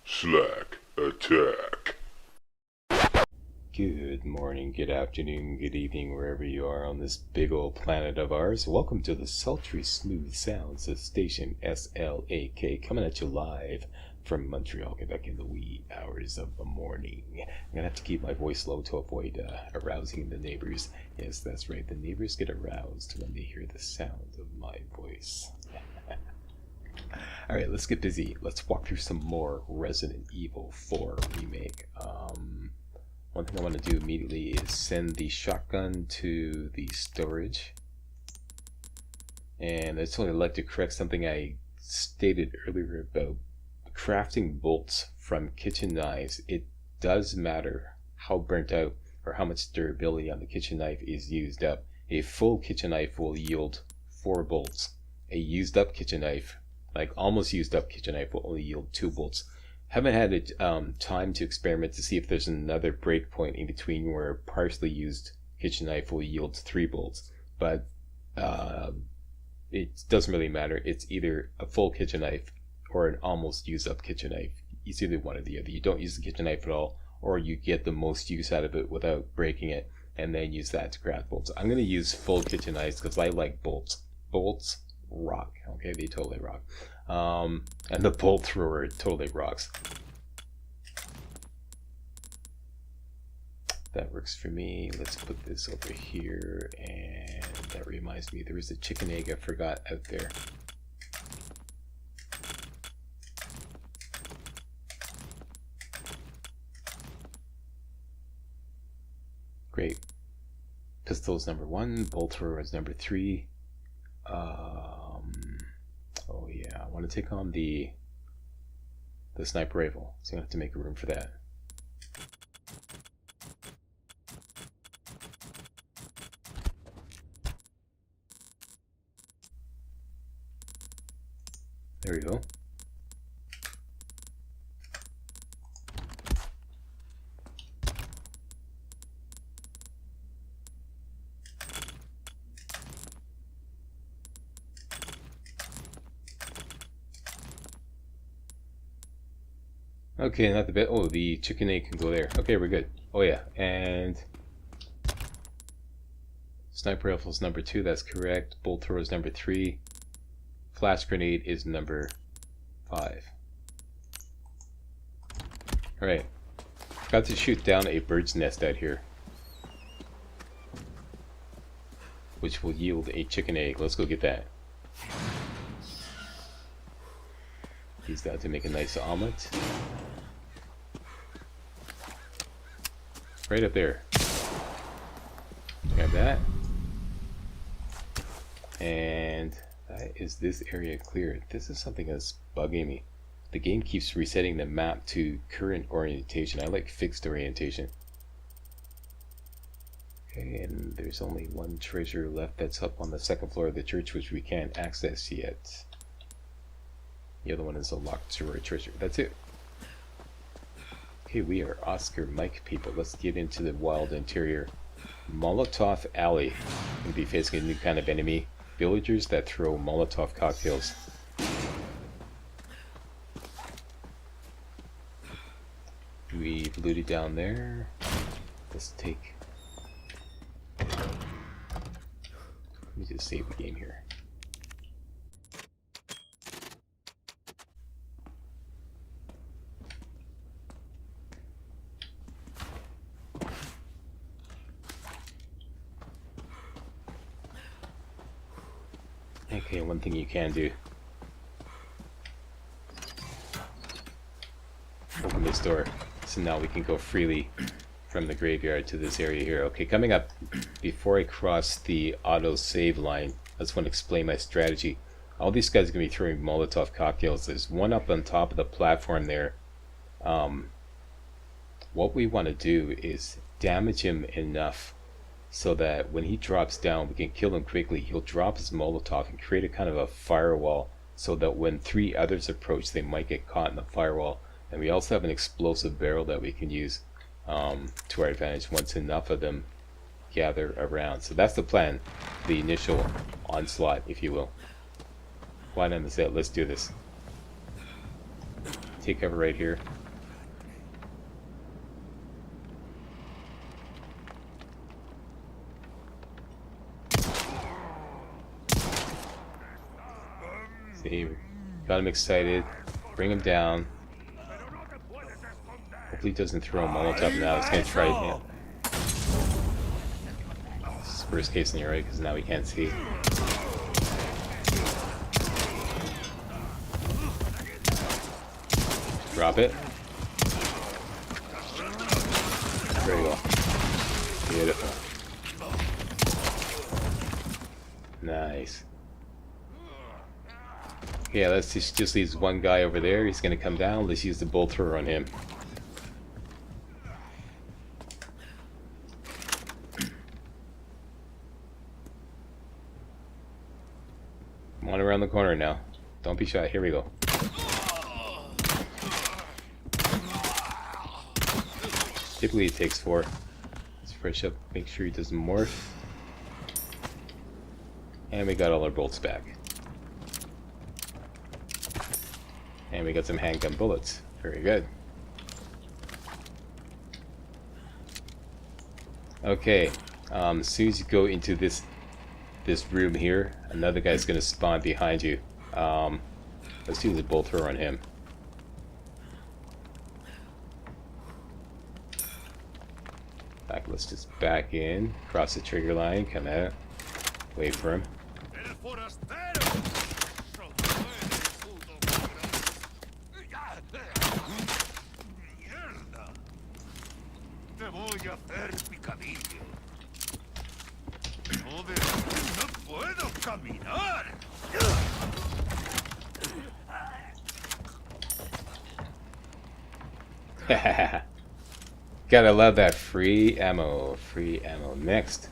Slack attack. Good morning, good afternoon, good evening, wherever you are on this big old planet of ours. Welcome to the sultry smooth sounds of station SLAK, coming at you live from Montreal, Quebec in the wee hours of the morning. I'm gonna have to keep my voice low to avoid arousing the neighbors. Yes, that's right, the neighbors get aroused when they hear the sound of my voice. Alright, let's get busy. Let's walk through some more Resident Evil 4 Remake. One thing I want to do immediately is send the shotgun to the storage. And I just want to like to correct something I stated earlier about crafting bolts from kitchen knives. It does matter how burnt out or how much durability on the kitchen knife is used up. A full kitchen knife will yield 4 bolts. A used up kitchen knife, like almost used up kitchen knife, will only yield 2 bolts. Haven't had time to experiment to see if there's another breakpoint in between where a partially used kitchen knife will yield 3 bolts, but it doesn't really matter. It's either a full kitchen knife or an almost used up kitchen knife. It's either one or the other. You don't use the kitchen knife at all, or you get the most use out of it without breaking it and then use that to craft bolts. I'm going to use full kitchen knives because I like bolts. Bolts rock. Okay, they totally rock. And the bolt thrower totally rocks. That works for me. Let's put this over here, and that reminds me there was a chicken egg I forgot out there. Great. Pistol's number 1, bolt thrower is number 3. Oh yeah, I want to take on the sniper rifle, so I'm gonna have to make room for that. There we go. Okay, not the bit. Oh, the chicken egg can go there. Okay, we're good. Oh yeah, and sniper rifle is number 2. That's correct. Bolt thrower is number 3. Flash grenade is number 5. All right, got to shoot down a bird's nest out here, which will yield a chicken egg. Let's go get that. Use that to make a nice omelet. Right up there. Grab that. And that is this area cleared. This is something that's bugging me. The game keeps resetting the map to current orientation. I like fixed orientation. Okay, and there's only one treasure left that's up on the 2nd floor of the church, which we can't access yet. The other one is a locked drawer treasure. That's it. Okay, we are Oscar Mike people. Let's get into the wild interior. Molotov Alley. We'll be facing a new kind of enemy. Villagers that throw Molotov cocktails. We've looted down there. Let's take... Let me just save the game here. Okay, one thing you can do. Open this door. So now we can go freely from the graveyard to this area here. Okay, coming up, before I cross the auto save line, I just want to explain my strategy. All these guys are going to be throwing Molotov cocktails. There's one up on top of the platform there. What we want to do is damage him enough so that when he drops down, we can kill him quickly. He'll drop his Molotov and create a kind of a firewall so that when 3 others approach, they might get caught in the firewall. And we also have an explosive barrel that we can use to our advantage once enough of them gather around. So that's the plan, the initial onslaught, if you will. Why not say, let's do this. take cover right here. See, got him excited. Bring him down. Hopefully he doesn't throw a Molotov now. He's gonna try it. This is worst case scenario because now we can't see. Drop it. Very well. Beautiful. Nice. Yeah, let's just leaves one guy over there. He's gonna come down. Let's use the bolt thrower on him. Come on around the corner now. Don't be shy. Here we go. Typically it takes 4. Let's fresh up, make sure he doesn't morph. And we got all our bolts back. And we got some handgun bullets. Very good. Okay, as soon as you go into this room here, another guy's gonna spawn behind you. Let's use the bolt thrower on him. Let's just back in, cross the trigger line, come out, wait for him. Gotta love that free ammo. Free ammo. Next,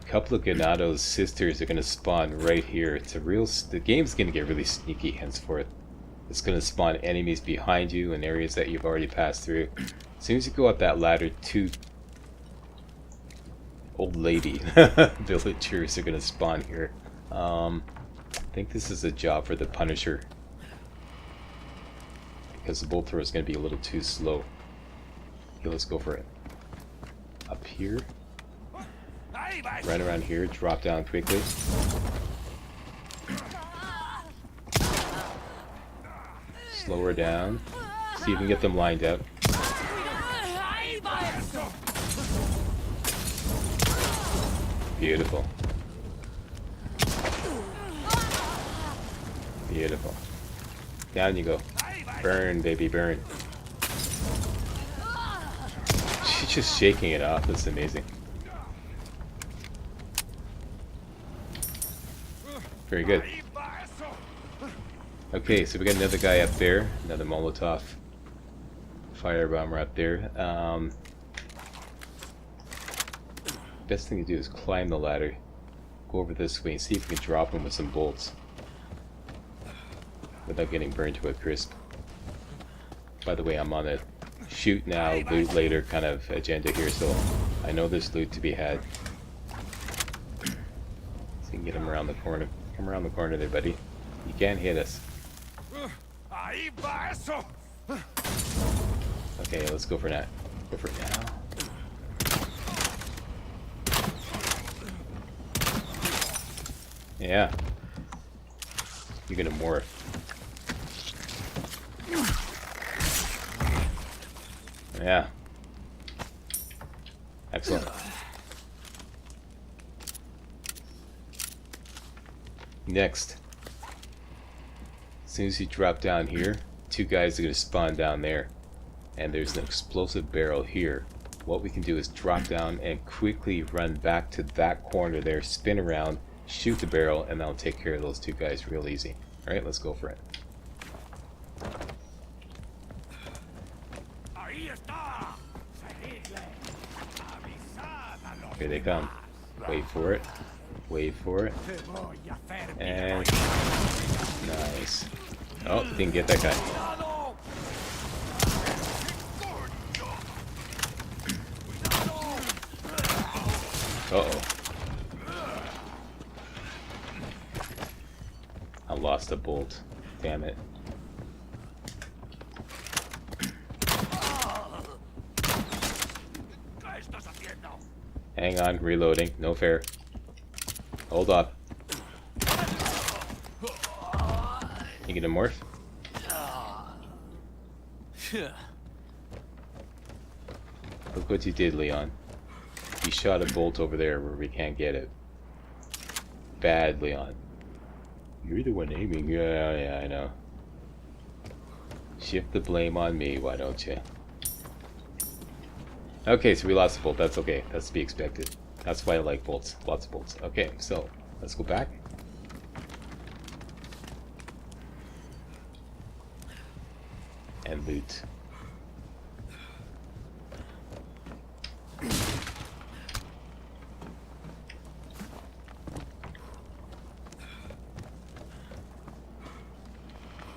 couple of Ganato's sisters are gonna spawn right here. It's a real. The game's gonna get really sneaky henceforth. It's gonna spawn enemies behind you in areas that you've already passed through. As soon as you go up that ladder, 2 old lady villagers are gonna spawn here. I think this is a job for the Punisher, because the bolt thrower is going to be a little too slow. Okay, let's go for it. Up here. Run around here, drop down quickly. Slow her down. See if you can get them lined up. Beautiful. Beautiful. Down you go. Burn, baby, burn. She's just shaking it off. That's amazing. Very good. Okay, so we got another guy up there. Another Molotov firebomber up there. Best thing to do is climb the ladder. Go over this way and see if we can drop him with some bolts without getting burned to a crisp. By the way, I'm on a shoot now, loot later kind of agenda here, so I know there's loot to be had. So you can get him around the corner. Come around the corner there, buddy. You can't hit us. Okay, let's go for that. Go for it now. Yeah. You're gonna morph. Yeah. Excellent. Next. As soon as you drop down here, 2 guys are going to spawn down there. And there's an explosive barrel here. What we can do is drop down and quickly run back to that corner there, spin around, shoot the barrel, and that'll take care of those 2 guys real easy. Alright, let's go for it. Here they come. Wait for it. Wait for it. And nice. Oh, didn't get that guy. Uh-oh. lost a bolt. Damn it. Hang on, reloading. No fair. Hold up. You get a morph? Look what you did, Leon. You shot a bolt over there where we can't get it. Bad, Leon. You're the one aiming. Yeah, I know. Shift the blame on me, why don't you? Okay, so we lost a bolt. That's okay. That's to be expected. That's why I like bolts. Lots of bolts. Okay, so let's go back. And loot.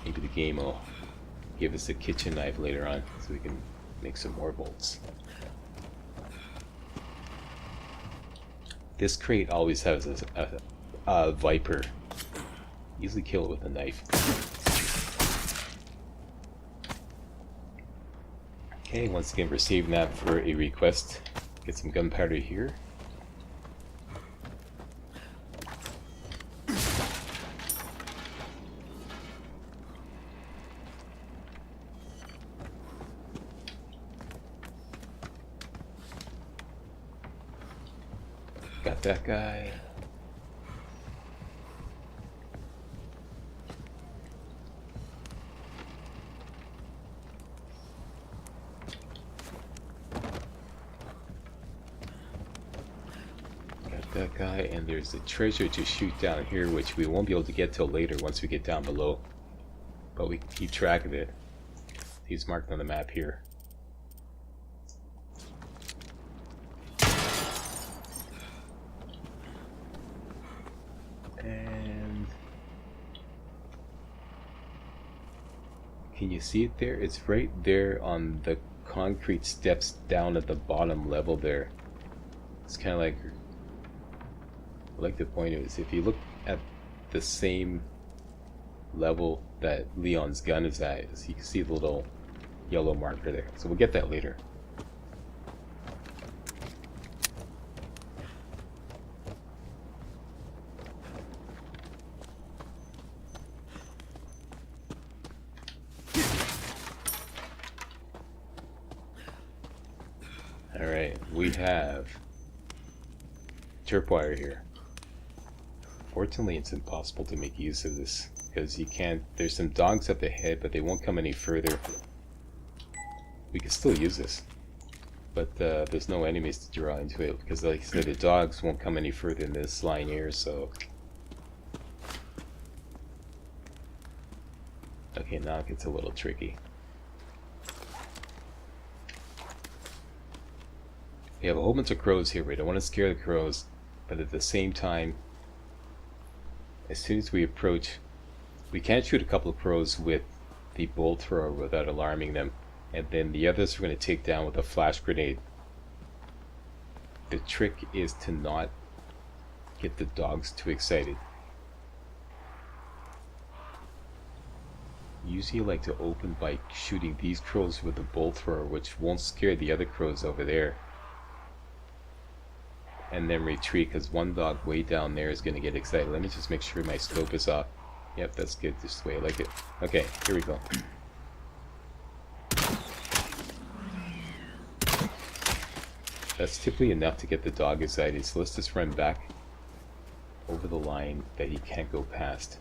Maybe the game will give us a kitchen knife later on so we can make some more bolts. This crate always has a viper. Easily kill it with a knife. Okay, once again we're saving that for a request. Get some gunpowder here. Got that guy. Got that guy, and there's a treasure to shoot down here, which we won't be able to get till later once we get down below. But we can keep track of it. He's marked on the map here. And can you see it there? It's right there on the concrete steps down at the bottom level there. It's kind of like, I like the point is, if you look at the same level that Leon's gun is at, you can see the little yellow marker there. So we'll get that later. Alright, we have tripwire here. Fortunately, it's impossible to make use of this because you can't. There's some dogs up ahead, but they won't come any further. We can still use this, but there's no enemies to draw into it because, like I said, the dogs won't come any further in this line here. So, okay, now it gets a little tricky. We have a whole bunch of crows here. We don't want to scare the crows, but at the same time, as soon as we approach, we can't shoot a couple of crows with the bolt thrower without alarming them, and then the others we're going to take down with a flash grenade. The trick is to not get the dogs too excited. Usually I like to open by shooting these crows with the bolt thrower, which won't scare the other crows over there. And then retreat, because one dog way down there is going to get excited. Let me just make sure my scope is off. Yep, that's good. This is the way I like it. Okay, here we go. That's typically enough to get the dog excited, so let's just run back over the line that he can't go past.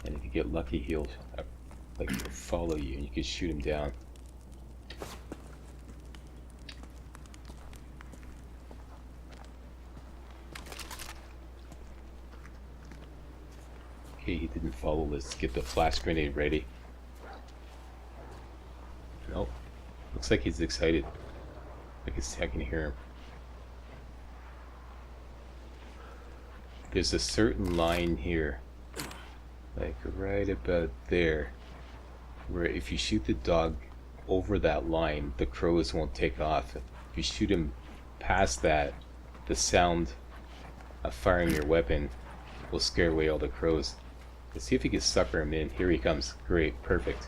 And if you get lucky, he'll follow you and you can shoot him down. Okay, he didn't follow. Let's get the flash grenade ready. Nope. Looks like he's excited. I can hear him. There's a certain line here, like right about there, where if you shoot the dog over that line, the crows won't take off. if you shoot him past that, the sound of firing your weapon will scare away all the crows. Let's see if he can sucker him in. Here he comes. Great. Perfect.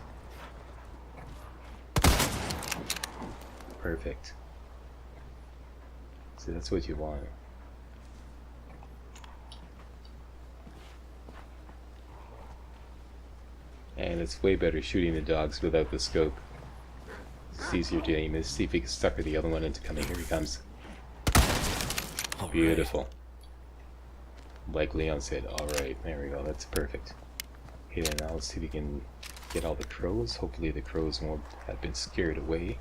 Perfect. So that's what you want. And it's way better shooting the dogs without the scope. It's easier to aim. Let's see if he can sucker the other one into coming. Here he comes. Beautiful. Like Leon said, alright, there we go, that's perfect. Okay, then now let's see if we can get all the crows. Hopefully the crows won't have been scared away.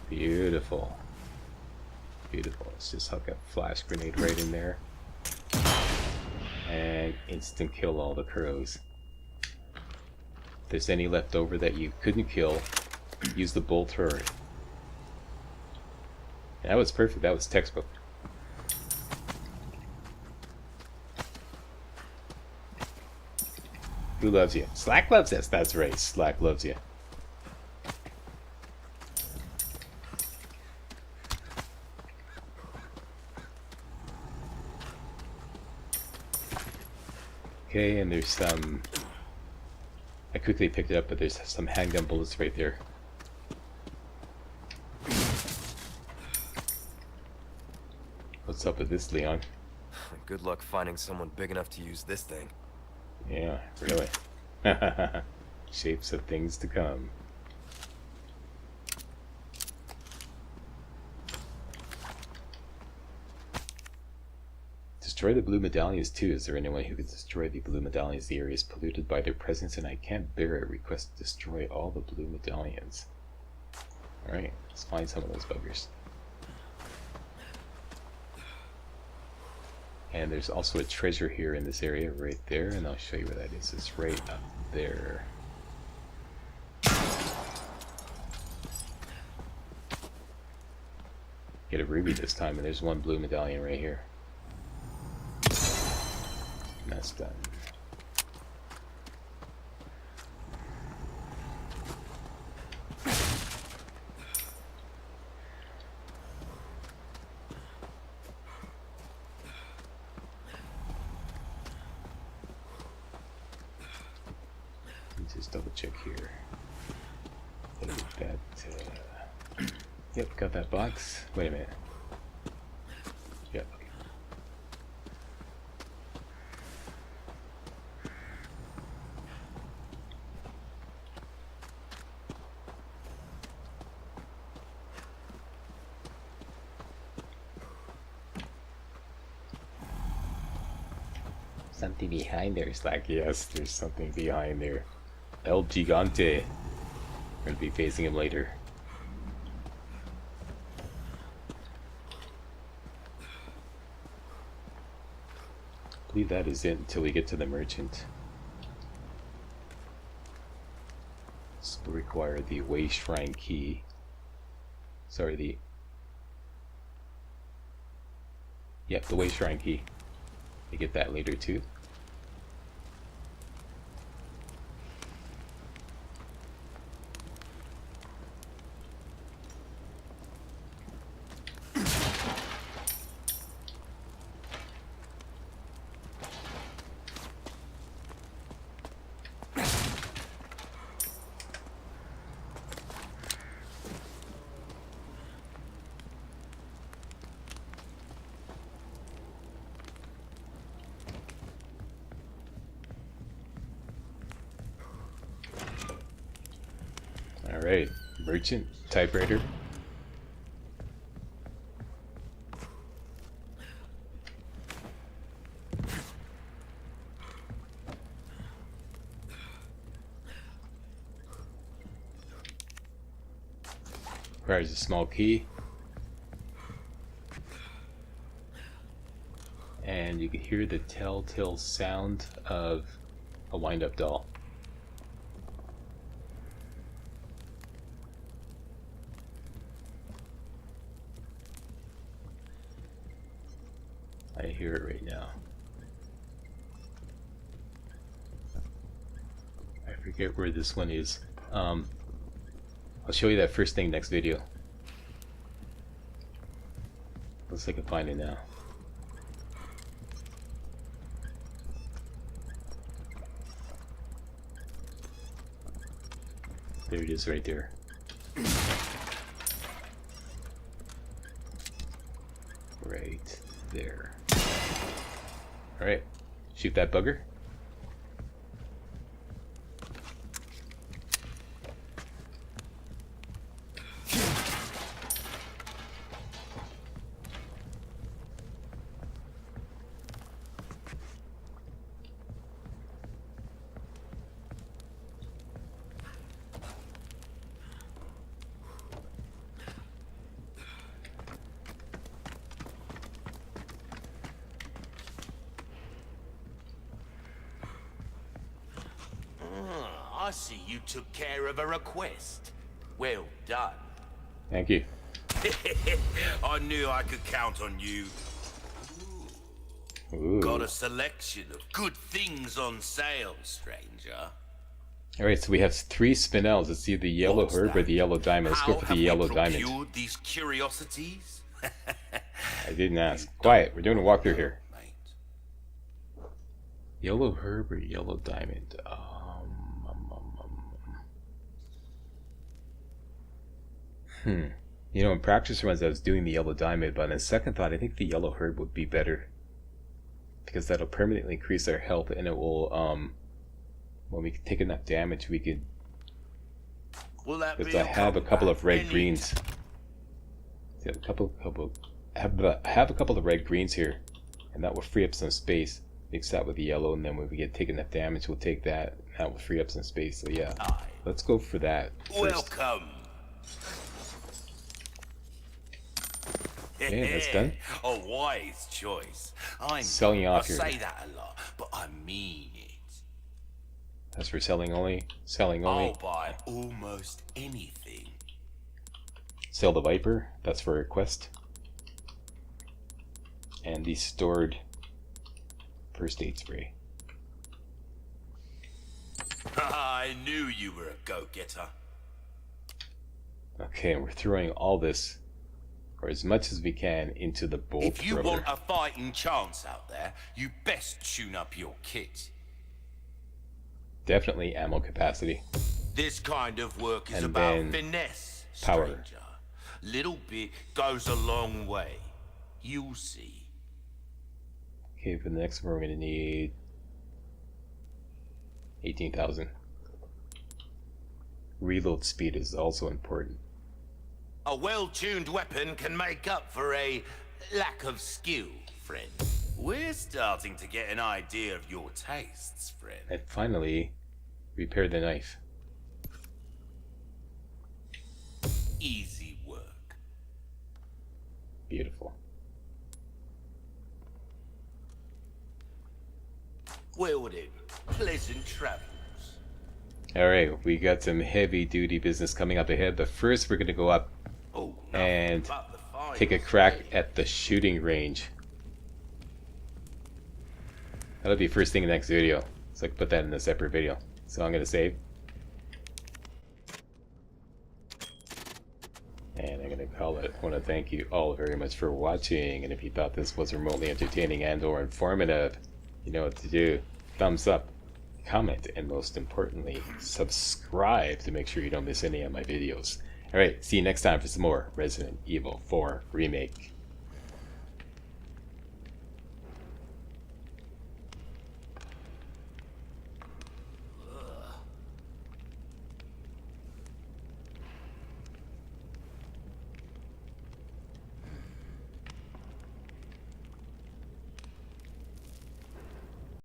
Beautiful. Beautiful. Let's just hook a flash grenade right in there. And instant kill all the crows. If there's any left over that you couldn't kill, use the bolt thrower. That was perfect, that was textbook. Who loves you? Slack loves us, that's right, Slack loves you. Okay, and there's some... I quickly picked it up, but there's some handgun bullets right there. What's up with this, Leon? Good luck finding someone big enough to use this thing. Yeah, really. Shapes of things to come. Destroy the blue medallions too. Is there anyone who could destroy the blue medallions? The area is polluted by their presence and I can't bear it. Request to destroy all the blue medallions. Alright, let's find some of those buggers. And there's also a treasure here in this area right there, and I'll show you where that is. It's right up there. Get a ruby this time, and there's one blue medallion right here. And that's done. Just double check here. That, yep, got that box. Wait a minute. Yep. Okay. Something behind there. It's like, yes, there's something behind there. El Gigante. We're going to be facing him later. I believe that is it until we get to the merchant. This will require the Way Shrine key. Sorry, the... Yep, the Way Shrine key. We get that later too. Alright, merchant, typewriter. Requires a small key. And you can hear the telltale sound of a wind-up doll. I hear it right now. I forget where this one is. I'll show you that first thing next video. Let's see if I can find it now. There it is right there. Right there. Alright. Shoot that bugger. I see you took care of a request. Well done. Thank you. I knew I could count on you. Ooh. Got a selection of good things on sale, stranger. Alright, so we have 3 spinels. Let's see the yellow What's herb or that? the yellow diamond. Let's go How for have the we yellow diamond. procured these curiosities? I didn't ask. Quiet, we're doing a walkthrough here. Mate. Yellow herb or yellow diamond? You know, in practice runs I was doing the yellow diamond, but on second thought I think the yellow herb would be better. Because that'll permanently increase our health, and it will, when we take enough damage we could... Will that Because be I have a couple of red any greens. I have I have a couple of red greens here, and that will free up some space. Mix that with the yellow, and then when we get take enough damage, we'll take that. And that will free up some space. So yeah, Aye. let's go for that first. Welcome. Okay, that's done. A wise choice. I Selling off here. say that a lot, but I mean it. That's for selling only. Selling only. I'll buy almost anything. Sell the Viper. That's for a quest. And the stored first aid spray. I knew you were a go-getter. Okay, and we're throwing all this, or as much as we can, into the bolt If you thrower. want a fighting chance out there, you best tune up your kit. Definitely ammo capacity. This kind of work is And about then finesse, power. stranger. Little bit goes a long way. You'll see. Okay, for the next one we're gonna need 18,000. Reload speed is also important. A well-tuned weapon can make up for a lack of skill, friend. We're starting to get an idea of your tastes, friend. And finally, repair the knife. Easy work. Beautiful. Well then, pleasant travels. Alright, we got some heavy duty business coming up ahead, but first we're gonna go up Oh, and but the fire take a is crack ready. at the shooting range. That'll be first thing in the next video, so I can put that in a separate video. So I'm gonna save. And I'm gonna call it. I want to thank you all very much for watching, and if you thought this was remotely entertaining and or informative, you know what to do. Thumbs up, comment, and most importantly, subscribe to make sure you don't miss any of my videos. Alright, see you next time for some more Resident Evil 4 Remake.